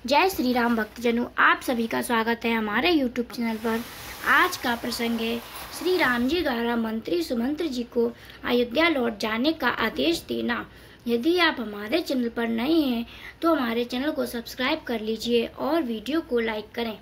जय श्री राम भक्तजनों, आप सभी का स्वागत है हमारे YouTube चैनल पर। आज का प्रसंग है श्री राम जी द्वारा मंत्री सुमंत्र जी को अयोध्या लौट जाने का आदेश देना। यदि आप हमारे चैनल पर नए हैं तो हमारे चैनल को सब्सक्राइब कर लीजिए और वीडियो को लाइक करें।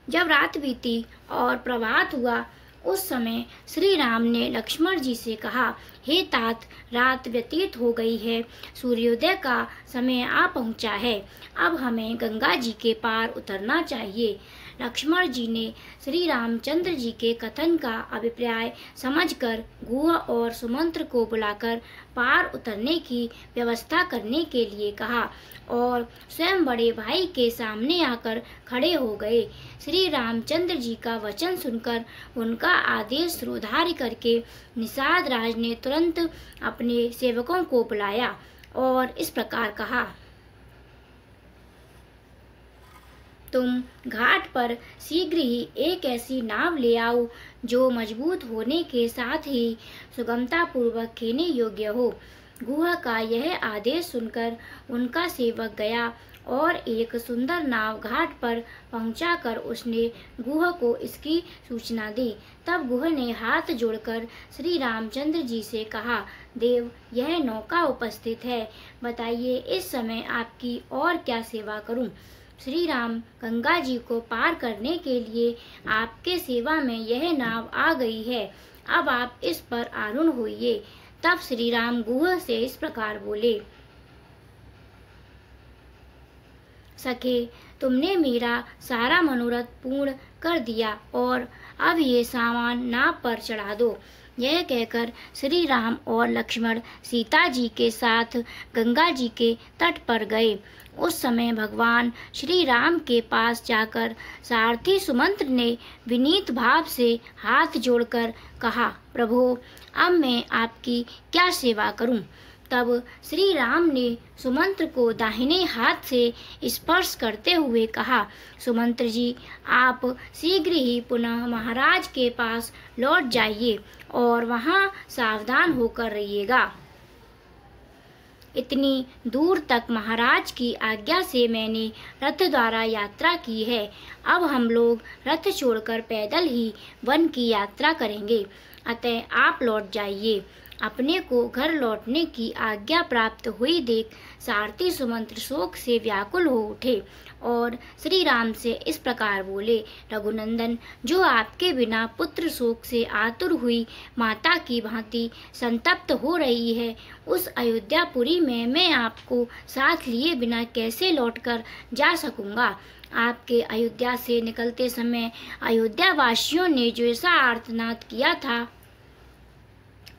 जब रात बीती और प्रभात हुआ उस समय श्री राम ने लक्ष्मण जी से कहा, हे तात, रात व्यतीत हो गई है, सूर्योदय का समय आ पहुंचा है, अब हमें गंगा जी के पार उतरना चाहिए। लक्ष्मण जी ने श्री रामचंद्र जी के कथन का अभिप्राय समझकर गुह और सुमंत्र को बुलाकर पार उतरने की व्यवस्था करने के लिए कहा और स्वयं बड़े भाई के सामने आकर खड़े हो गए। श्री रामचंद्र जी का वचन सुनकर उनका आदेश शिरोधार्य करके निषाद राज ने तुरंत अपने सेवकों को बुलाया और इस प्रकार कहा, तुम घाट पर शीघ्र ही एक ऐसी नाव ले आओ जो मजबूत होने के साथ ही सुगमता पूर्वक खेने योग्य हो। गुह का यह आदेश सुनकर उनका सेवक गया और एक सुंदर नाव घाट पर पहुंचाकर उसने गुह को इसकी सूचना दी। तब गुह ने हाथ जोड़कर श्री रामचंद्र जी से कहा, देव, यह नौका उपस्थित है, बताइए इस समय आपकी और क्या सेवा करूं। श्री राम, गंगा जी को पार करने के लिए आपके सेवा में यह नाव आ गई है, अब आप इस पर आरूढ़ होइए। तब श्री राम गुह से इस प्रकार बोले, सखे, तुमने मेरा सारा मनोरथ पूर्ण कर दिया और अब ये सामान नाव पर चढ़ा दो। यह कहकर श्री राम और लक्ष्मण सीता जी के साथ गंगा जी के तट पर गए। उस समय भगवान श्री राम के पास जाकर सारथी सुमंत्र ने विनीत भाव से हाथ जोड़कर कहा, प्रभु, अब मैं आपकी क्या सेवा करूं। तब श्री राम ने सुमंत्र को दाहिने हाथ से स्पर्श करते हुए कहा, सुमंत्र जी, आप शीघ्र ही पुनः महाराज के पास लौट जाइए और वहां सावधान होकर रहिएगा। इतनी दूर तक महाराज की आज्ञा से मैंने रथ द्वारा यात्रा की है, अब हम लोग रथ छोड़कर पैदल ही वन की यात्रा करेंगे, अतः आप लौट जाइए। अपने को घर लौटने की आज्ञा प्राप्त हुई देख सारथी सुमंत्र शोक से व्याकुल हो उठे और श्री राम से इस प्रकार बोले, रघुनंदन, जो आपके बिना पुत्र शोक से आतुर हुई माता की भांति संतप्त हो रही है, उस अयोध्यापुरी में मैं आपको साथ लिए बिना कैसे लौटकर जा सकूंगा। आपके अयोध्या से निकलते समय अयोध्या वासियों ने जैसा आर्तनाद किया था,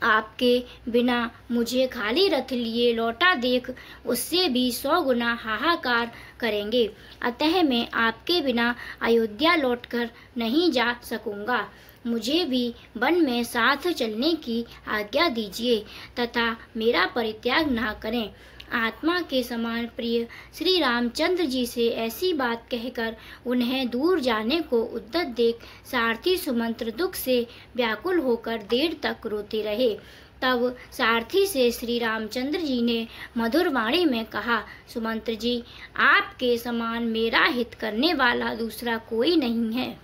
आपके बिना मुझे खाली रथ लिए लौटा देख उससे भी 100 गुना हाहाकार करेंगे, अतः मैं आपके बिना अयोध्या लौटकर नहीं जा सकूंगा। मुझे भी वन में साथ चलने की आज्ञा दीजिए तथा मेरा परित्याग ना करें। आत्मा के समान प्रिय श्री रामचंद्र जी से ऐसी बात कहकर उन्हें दूर जाने को उद्यत देख सारथी सुमंत्र दुख से व्याकुल होकर देर तक रोते रहे। तब सारथी से श्री रामचंद्र जी ने मधुर वाणी में कहा, सुमंत्र जी, आपके समान मेरा हित करने वाला दूसरा कोई नहीं है।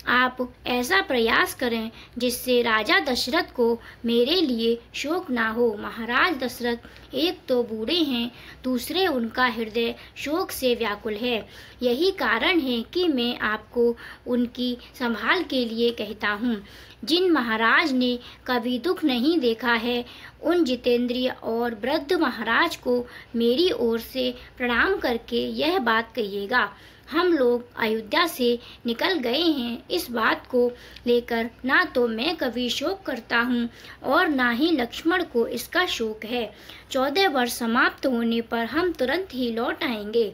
आप ऐसा प्रयास करें जिससे राजा दशरथ को मेरे लिए शोक ना हो। महाराज दशरथ एक तो बूढ़े हैं, दूसरे उनका हृदय शोक से व्याकुल है। यही कारण है कि मैं आपको उनकी संभाल के लिए कहता हूँ। जिन महाराज ने कभी दुख नहीं देखा है, उन जितेंद्रिय और वृद्ध महाराज को मेरी ओर से प्रणाम करके यह बात कहिएगा, हम लोग अयोध्या से निकल गए हैं। इस बात को लेकर ना तो मैं कभी शोक करता हूँ और ना ही लक्ष्मण को इसका शोक है। 14 वर्ष समाप्त होने पर हम तुरंत ही लौट आएंगे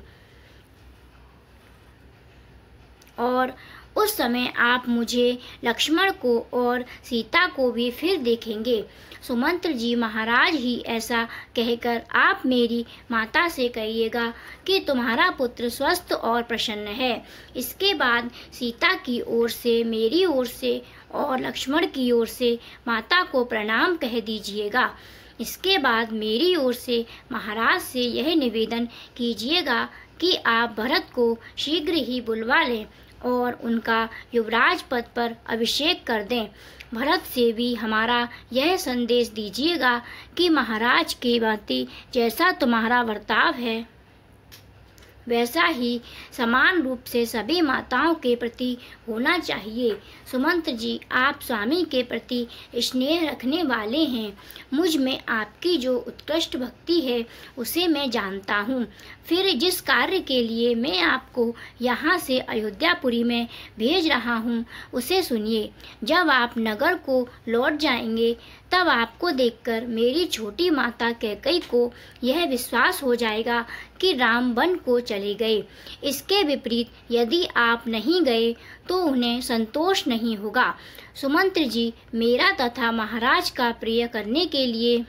और उस समय आप मुझे, लक्ष्मण को और सीता को भी फिर देखेंगे। सुमंत्र जी, महाराज ही ऐसा कहकर आप मेरी माता से कहिएगा कि तुम्हारा पुत्र स्वस्थ और प्रसन्न है। इसके बाद सीता की ओर से, मेरी ओर से और लक्ष्मण की ओर से माता को प्रणाम कह दीजिएगा। इसके बाद मेरी ओर से महाराज से यह निवेदन कीजिएगा कि आप भरत को शीघ्र ही बुलवा लें और उनका युवराज पद पर अभिषेक कर दें। भरत से भी हमारा यह संदेश दीजिएगा कि महाराज के भांति जैसा तुम्हारा बर्ताव है वैसा ही समान रूप से सभी माताओं के प्रति होना चाहिए। सुमंत्र जी, आप स्वामी के प्रति स्नेह रखने वाले हैं। मुझ में आपकी जो उत्कृष्ट भक्ति है उसे मैं जानता हूँ। फिर जिस कार्य के लिए मैं आपको यहाँ से अयोध्यापुरी में भेज रहा हूँ उसे सुनिए। जब आप नगर को लौट जाएंगे तब आपको देखकर मेरी छोटी माता कैकेयी को यह विश्वास हो जाएगा कि राम वन को चले गए। इसके विपरीत यदि आप नहीं गए तो उन्हें संतोष नहीं होगा। सुमंत्र जी, मेरा तथा महाराज का प्रिय करने के लिए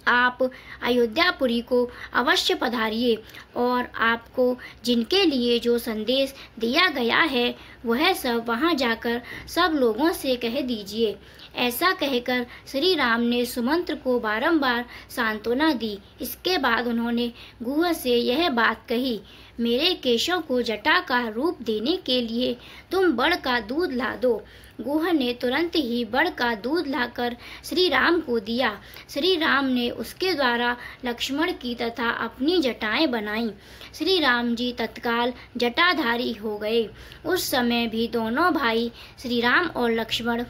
आप अयोध्यापुरी को अवश्य पधारिए और आपको जिनके लिए जो संदेश दिया गया है वह सब वहां जाकर सब लोगों से कह दीजिए। ऐसा कहकर श्री राम ने सुमंत्र को बारंबार सांत्वना दी। इसके बाद उन्होंने गुह से यह बात कही, मेरे केशों को जटा का रूप देने के लिए तुम बड़ का दूध ला दो। गुह ने तुरंत ही बड़ का दूध लाकर श्री राम को दिया। श्री राम ने उसके द्वारा लक्ष्मण की तथा अपनी जटाएं बनाईं। श्री राम जी तत्काल जटाधारी हो गए। उस समय भी दोनों भाई श्री राम और लक्ष्मण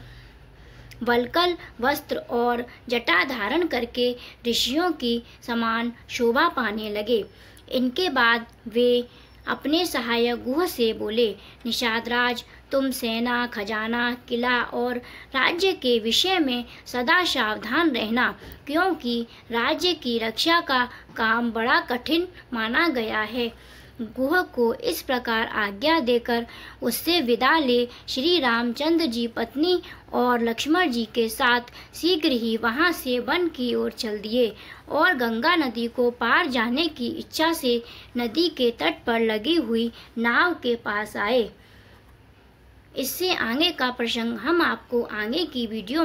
वल्कल वस्त्र और जटा धारण करके ऋषियों की समान शोभा पाने लगे। इनके बाद वे अपने सहायक गुह से बोले, निषादराज, तुम सेना, खजाना, किला और राज्य के विषय में सदा सावधान रहना, क्योंकि राज्य की रक्षा का काम बड़ा कठिन माना गया है। गुह को इस प्रकार आज्ञा देकर उससे विदा ले श्री रामचंद्र जी पत्नी और लक्ष्मण जी के साथ शीघ्र ही वहां से वन की ओर चल दिए और गंगा नदी को पार जाने की इच्छा से नदी के तट पर लगी हुई नाव के पास आए। इससे आगे का प्रसंग हम आपको आगे की वीडियो में